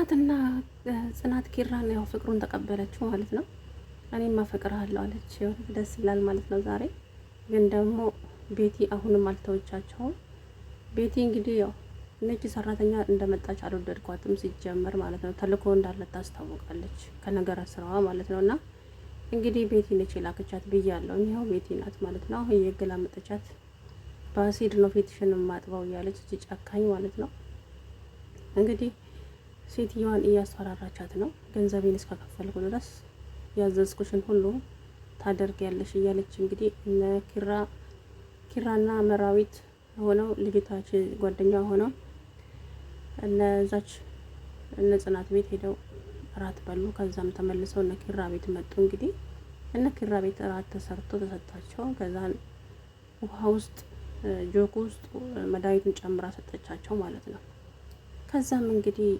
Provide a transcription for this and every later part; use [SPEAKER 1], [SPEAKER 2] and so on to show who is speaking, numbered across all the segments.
[SPEAKER 1] ጽናት ኪራን ያው ፍቅሩን ተቀበለችው ማለት ነው። እኔም አፈቅርሃለሁ አለች። ደስ ይላል ማለት ነው። ዛሬ ግን ደግሞ ቤቲ አሁንም አልተወቻቸውም። ቤቲ እንግዲህ ያው ነጭ ሰራተኛ እንደመጣች አልወደድኳትም ሲጀመር ማለት ነው። ተልእኮ እንዳለ ታስታውቃለች ከነገረ ስራዋ ማለት ነው። እና እንግዲህ ቤቲ ነች የላከቻት ብያለሁ። ይኸው ቤቲ ናት ማለት ነው። አሁን የገላመጠቻት በአሲድ ነው ፊትሽን ማጥበው እያለች እጅ ጨካኝ ማለት ነው። እንግዲህ ሴትዮዋን እያስፈራራቻት ነው። ገንዘቤን እስከከፈልኩ ድረስ ያዘዝኩሽን ሁሉ ታደርጊያለሽ እያለች እንግዲህ እነ ኪራና መራዊት ሆነው ልጅታች ጓደኛ ሆነው እነ ጽናት ቤት ሄደው እራት በሉ። ከዛም ተመልሰው እነ ኪራ ቤት መጡ። እንግዲህ እነ ኪራ ቤት እራት ተሰርቶ ተሰጣቸው። ከዛን ውሃ ውስጥ ጆክ ውስጥ መድኃኒቱን ጨምራ ሰጠቻቸው ማለት ነው። ከዛም እንግዲህ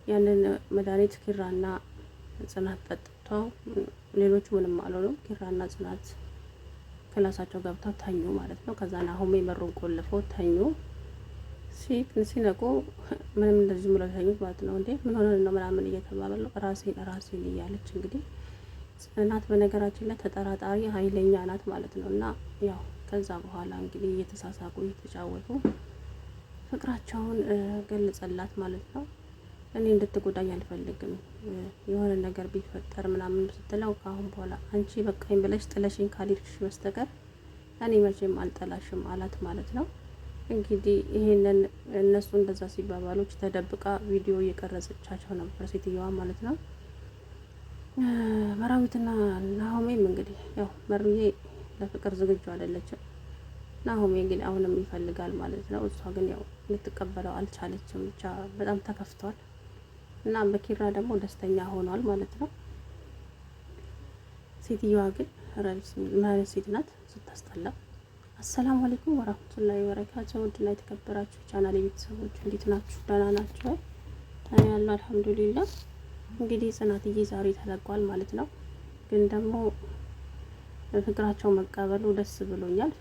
[SPEAKER 1] ያንን መድኃኒት ኪራና ጽናት ጠጥተው ሌሎቹ ምንም አልሆኑም። ኪራና ጽናት ክላሳቸው ገብተው ተኙ ማለት ነው። ከዛ ናሆሜ በሩን ቆልፈው ተኙ። ሲነቁ ምንም እንደዚህ ብለው ተኙት ማለት ነው። እንዴ ምን ሆነ ነው ምናምን እየተባባሉ ራሴን እያለች እንግዲህ ጽናት በነገራችን ላይ ተጠራጣሪ ኃይለኛ ናት ማለት ነው። እና ያው ከዛ በኋላ እንግዲህ እየተሳሳቁ እየተጫወቱ ፍቅራቸውን ገለጸላት ማለት ነው። እኔ እንድትጎዳኝ አልፈልግም፣ የሆነ ነገር ቢፈጠር ምናምን ስትለው ከአሁን በኋላ አንቺ በቃኝ ብለሽ ጥለሽኝ ካልሄድሽ በስተቀር እኔ መቼም አልጠላሽም አላት ማለት ነው። እንግዲህ ይሄንን እነሱ እንደዛ ሲባባሎች ተደብቃ ቪዲዮ እየቀረጸቻቸው ነበር ሴትዮዋ ማለት ነው። መራዊትና ናሆሜም እንግዲህ ያው መሩዬ ለፍቅር ዝግጁ አይደለችም። ናሆሜ ግን አሁንም ይፈልጋል ማለት ነው። እሷ ግን ያው ልትቀበለው አልቻለችም። ብቻ በጣም ተከፍቷል እና በኪራ ደግሞ ደስተኛ ሆኗል ማለት ነው። ሴትዮዋ ግን ማለት ሴት ናት ስታስጠላ። አሰላሙ አለይኩም ወራህመቱላሂ ወበረካቱ። ውድና የተከበራችሁ ቻናል ቤተሰቦች እንዴት ናችሁ? ደህና ናችሁ? እኔ ያለው አልሐምዱሊላህ። እንግዲህ ጽናትዬ ዛሬ ተለቋል ማለት ነው። ግን ደግሞ ፍቅራቸው መቀበሉ ደስ ብሎኛል።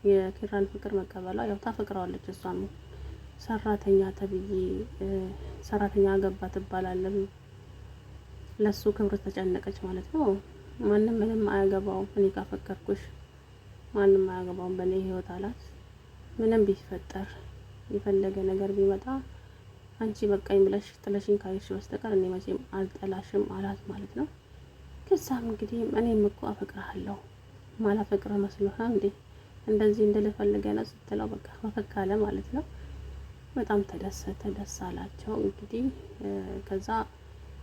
[SPEAKER 1] የኪራን ፍቅር መቀበሏ ያው ታፈቅረዋለች። እሷም ሰራተኛ ተብዬ ሰራተኛ አገባ ትባላለች። ለሱ ክብር ተጨነቀች ማለት ነው። ማንም ምንም አያገባውም፣ እኔ ካፈቀርኩሽ ማንም አያገባውም በእኔ ህይወት አላት። ምንም ቢፈጠር የፈለገ ነገር ቢመጣ አንቺ በቃኝ ብለሽ ጥለሽኝ ካልሄድሽ በስተቀር እኔ መቼም አልጠላሽም አላት ማለት ነው። ከዛም እንግዲህ እኔም እኮ አፈቅርሃለሁ ማላፈቅር መስሎህ እንዴ እንደዚህ እንደልፈልገ ነው ስትለው በቃ ፈከክ አለ ማለት ነው። በጣም ተደሰተ፣ ደስ አላቸው። እንግዲህ ከዛ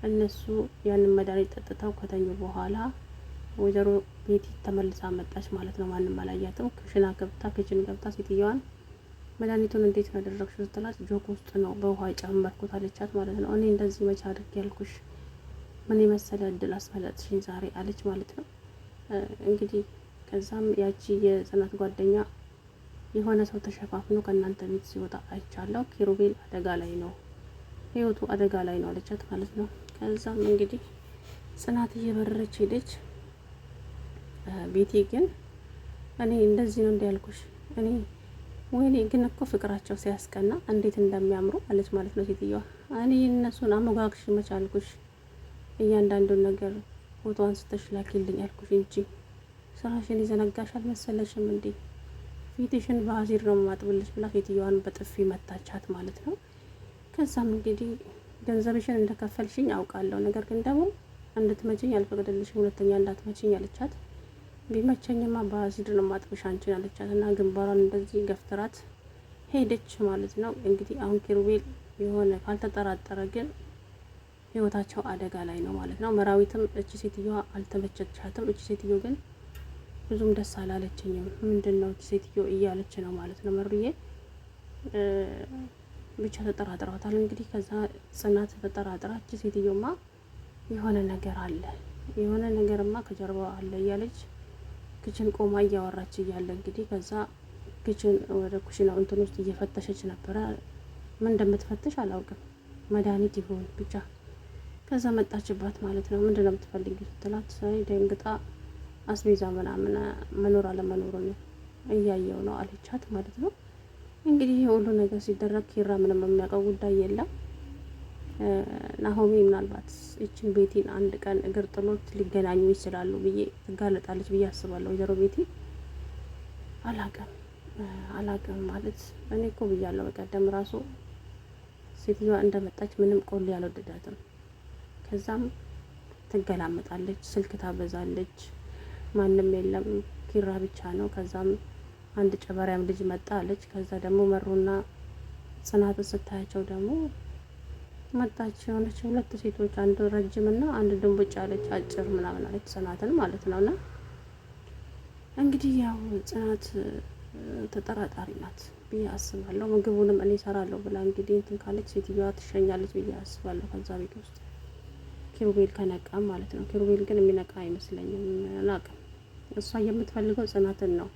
[SPEAKER 1] እነሱ ያንን መድኃኒት ጠጥተው ከተኙ በኋላ ወይዘሮ ቤቲ ተመልሳ መጣች ማለት ነው። ማንም አላያትም። ክችን ገብታ ሴትዮዋን መድኃኒቱን እንዴት ነው ያደረግሽው ስትላት ጆክ ውስጥ ነው በውሃ ጨመርኩት አለቻት ማለት ነው። እኔ እንደዚህ መቼ አድርጌ ያልኩሽ ምን የመሰለ እድል አስፈለጥሽኝ ዛሬ አለች ማለት ነው። እንግዲህ ከዛም ያቺ የጽናት ጓደኛ የሆነ ሰው ተሸፋፍኖ ከእናንተ ቤት ሲወጣ አይቻለሁ፣ ኪሩቤል አደጋ ላይ ነው፣ ህይወቱ አደጋ ላይ ነው አለቻት ማለት ነው። ከዛም እንግዲህ ጽናት እየበረረች ሄደች። ቤቲ ግን እኔ እንደዚህ ነው እንዲያልኩሽ እኔ ወይኔ ግን እኮ ፍቅራቸው ሲያስቀና እንዴት እንደሚያምሩ አለች ማለት ነው ሴትዮዋ። እኔ እነሱን አሞጋግሽ መቻልኩሽ እያንዳንዱን ነገር ፎቶ አንስተሽ ላኪልኝ አልኩሽ እንጂ ስራሽን ይዘነጋሽ አልመሰለሽም እንዴ? ፊትሽን በአሲድ ነው ማጥብልሽ ብላ ሴትዮዋን በጥፊ መታቻት ማለት ነው። ከዛም እንግዲህ ገንዘብሽን እንደከፈልሽኝ አውቃለሁ፣ ነገር ግን ደግሞ እንድትመጪኝ አልፈቅድልሽም፣ ሁለተኛ እንዳትመጪኝ አለቻት። ቢመቸኝማ በአሲድ ነው ማጥብሽ አንቺን አለቻት እና ግንባሯን እንደዚህ ገፍትራት ሄደች ማለት ነው። እንግዲህ አሁን ኪሩቤል የሆነ ካልተጠራጠረ ግን ህይወታቸው አደጋ ላይ ነው ማለት ነው። መራዊትም እቺ ሴትዮዋ አልተመቸቻትም። እቺ ሴትዮ ግን ብዙም ደስ አላለችኝም። ምንድነው እቺ ሴትዮ እያለች ነው ማለት ነው። መሩዬ ብቻ ተጠራጥረዋታል። እንግዲህ ከዛ ጽናት ተጠራጥራ እቺ ሴትዮማ የሆነ ነገር አለ፣ የሆነ ነገርማ ከጀርባው አለ እያለች ክችን ቆማ እያወራች እያለ እንግዲህ ከዛ ክችን ወደ ኩሽናው እንትን ውስጥ እየፈተሸች ነበረ። ምን እንደምትፈትሽ አላውቅም፣ መድኃኒት ይሆን ብቻ። ከዛ መጣችባት ማለት ነው። ምንድነው የምትፈልጊው ስትላት ደንግጣ አስቤዛ ምናምን መኖር አለመኖሩን እያየው ነው አለቻት ማለት ነው። እንግዲህ ሁሉ ነገር ሲደረግ ኪራ ምንም የሚያውቀው ጉዳይ የለም። ናሆሚ ምናልባት ይችን ቤቲን አንድ ቀን እግር ጥሎት ሊገናኙ ይችላሉ ብዬ ትጋለጣለች ብዬ አስባለሁ። ወይዘሮ ቤቲ አላቅም ማለት እኔ እኮ ብያለሁ። በቀደም ራሱ ሴትዮዋ እንደመጣች ምንም ቆሌ ያልወደዳትም። ከዛም ትገላመጣለች፣ ስልክ ታበዛለች፣ ማንም የለም ኪራ ብቻ ነው። ከዛም አንድ ጨበሪያም ልጅ መጣ አለች። ከዛ ደግሞ መሩና ጽናትን ስታያቸው ደግሞ መጣች የሆነች ሁለት ሴቶች፣ አንድ ረጅም እና አንድ ድንቡጭ አለች፣ አጭር ምናምን አለች፣ ጽናትን ማለት ነውና እንግዲህ ያው ጽናት ተጠራጣሪ ናት ብዬ አስባለሁ። ምግቡንም እኔ እሰራለሁ ብላ እንግዲህ እንትን ካለች ሴትዮዋ ትሸኛለች ብዬ አስባለሁ ከዛ ቤት ውስጥ ኪሩቤል ከነቃም ማለት ነው። ኪሩቤል ግን የሚነቃ አይመስለኝም። አላውቅም። እሷ የምትፈልገው ጽናትን ነው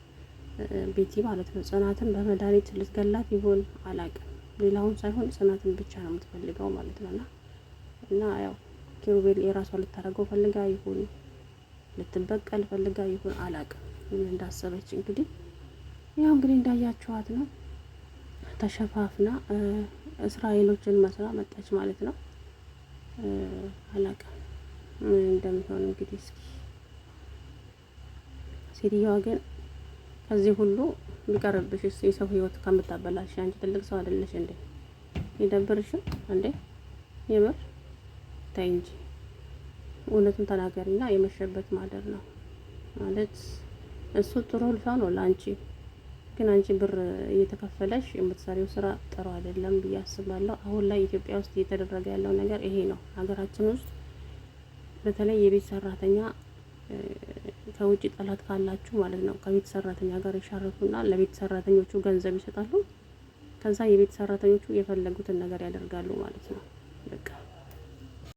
[SPEAKER 1] ቤቲ ማለት ነው። ጽናትን በመድኃኒት ልትገላት ይሆን አላውቅም። ሌላውን ሳይሆን ጽናትን ብቻ ነው የምትፈልገው ማለት ነው። እና ያው ኪሩቤል የራሷ ልታደርገው ፈልጋ ይሁን ልትበቀል ፈልጋ ይሁን አላውቅም ምን እንዳሰበች። እንግዲህ ያው እንግዲህ እንዳያችኋት ነው ተሸፋፍና እስራኤሎችን መስራ መጣች ማለት ነው። አላውቅም ምን እንደሚሆን እንግዲህ እስኪ። ሴትዮዋ ግን ከዚህ ሁሉ ቢቀርብሽ የሰው ህይወት ከምታበላሽ አንቺ ትልቅ ሰው አይደለሽ እንዴ? ይደብርሽም እንዴ? የምር ተይ እንጂ እውነቱን ተናገሪና የመሸበት ማደር ነው ማለት። እሱ ጥሩ ሰው ነው ለአንቺ፣ ግን አንቺ ብር እየተከፈለሽ የምትሰሪው ስራ ጥሩ አይደለም ብዬ አስባለሁ። አሁን ላይ ኢትዮጵያ ውስጥ እየተደረገ ያለው ነገር ይሄ ነው። ሀገራችን ውስጥ በተለይ የቤት ሰራተኛ ከውጭ ጠላት ካላችሁ ማለት ነው ከቤት ሰራተኛ ጋር ይሻረቱና ለቤት ሰራተኞቹ ገንዘብ ይሰጣሉ። ከዛ የቤት ሰራተኞቹ የፈለጉትን ነገር ያደርጋሉ ማለት ነው።